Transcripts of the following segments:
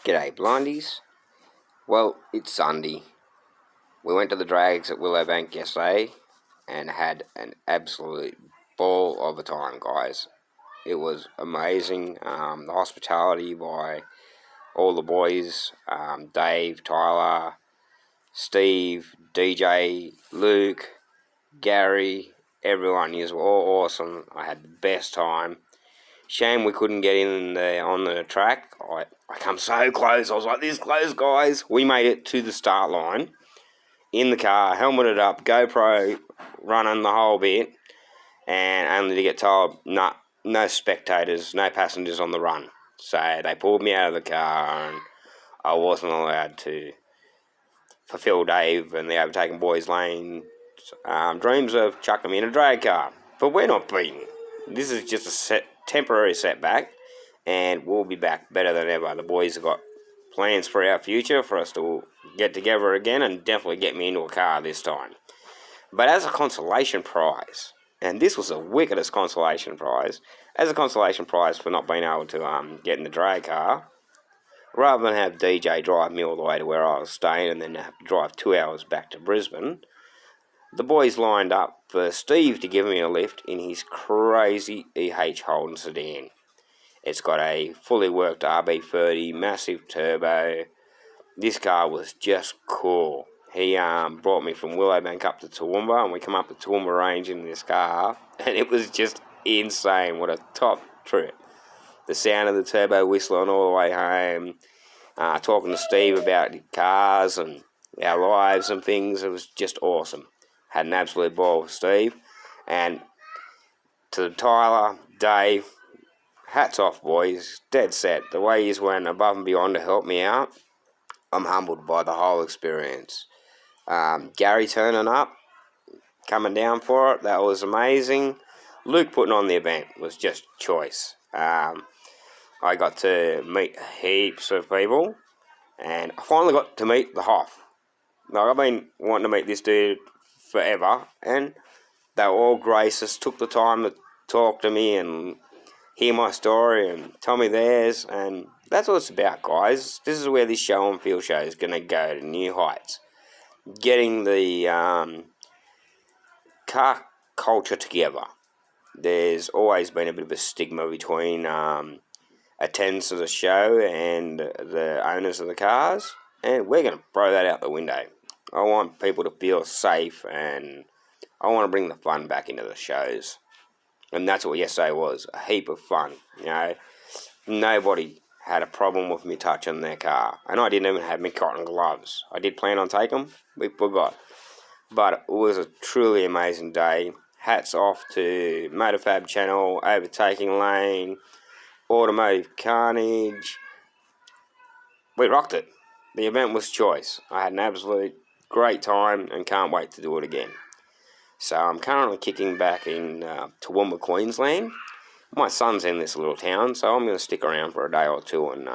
G'day blindies. Well, it's Sunday. We went to the drags at Willowbank yesterday and had an absolute ball of a time, guys. It was amazing. The hospitality by all the boys, Dave, Tyler, Steve, DJ, Luke, Gary, everyone. You were all awesome. I had the best time. Shame we couldn't get in there on the track. I come so close. I was like, this close, guys. We made it to the start line in the car, helmeted up, GoPro running the whole bit, and only to get told, no spectators, no passengers on the run. So they pulled me out of the car, and I wasn't allowed to fulfill Dave and the overtaken boys' lane dreams of chucking me in a drag car. But we're not beaten. This is just a temporary setback, and we'll be back better than ever. The boys have got plans for our future, for us to get together again and definitely get me into a car this time. But as a consolation prize, and this was the wickedest consolation prize, as a consolation prize for not being able to get in the drag car, rather than have DJ drive me all the way to where I was staying and then have to drive 2 hours back to Brisbane, the boys lined up for Steve to give me a lift in his crazy EH Holden sedan. It's got a fully worked RB30, massive turbo. This car was just cool. He brought me from Willowbank up to Toowoomba, and we come up the Toowoomba range in this car, and it was just insane. What a top trip. The sound of the turbo whistling all the way home, talking to Steve about cars and our lives and things. It was just awesome. Had an absolute ball with Steve. And to Tyler, Dave, hats off, boys. Dead set. The way he's went above and beyond to help me out, I'm humbled by the whole experience. Gary turning up, coming down for it, that was amazing. Luke putting on the event was just choice. I got to meet heaps of people, and I finally got to meet the Hoff. I've been wanting to meet this dude forever, and they were all gracious, took the time to talk to me and hear my story and tell me theirs, and that's what it's about, guys. This is where this show on Field Show is going to go to new heights. Getting the car culture together. There's always been a bit of a stigma between attendance of the show and the owners of the cars, and we're going to throw that out the window. I want people to feel safe, and I want to bring the fun back into the shows. And that's what yesterday was, a heap of fun. You know, nobody had a problem with me touching their car, and I didn't even have my cotton gloves. I did plan on taking them, we forgot. But it was a truly amazing day. Hats off to Motorfab Channel, Overtaking Lane, Automotive Carnage. We rocked it. The event was choice. I had an absolute great time and can't wait to do it again. So I'm currently kicking back in Toowoomba, Queensland. My son's in this little town, so I'm going to stick around for a day or two and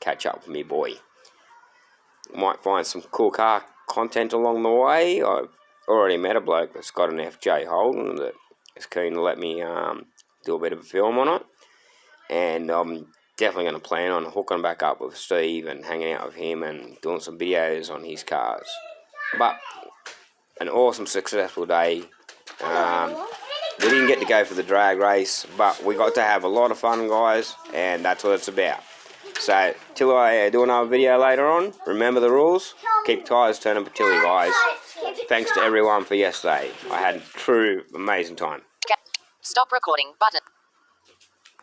catch up with me boy. Might find some cool car content along the way. I've already met a bloke that's got an FJ Holden that is keen to let me do a bit of a film on it. And I'm definitely going to plan on hooking back up with Steve and hanging out with him and doing some videos on his cars. But an awesome, successful day. We didn't get to go for the drag race, but we got to have a lot of fun, guys, and that's what it's about. So, till I do another video later on, remember the rules, keep tyres turning for Tilly, guys. Thanks to everyone for yesterday. I had a true amazing time. Stop recording button.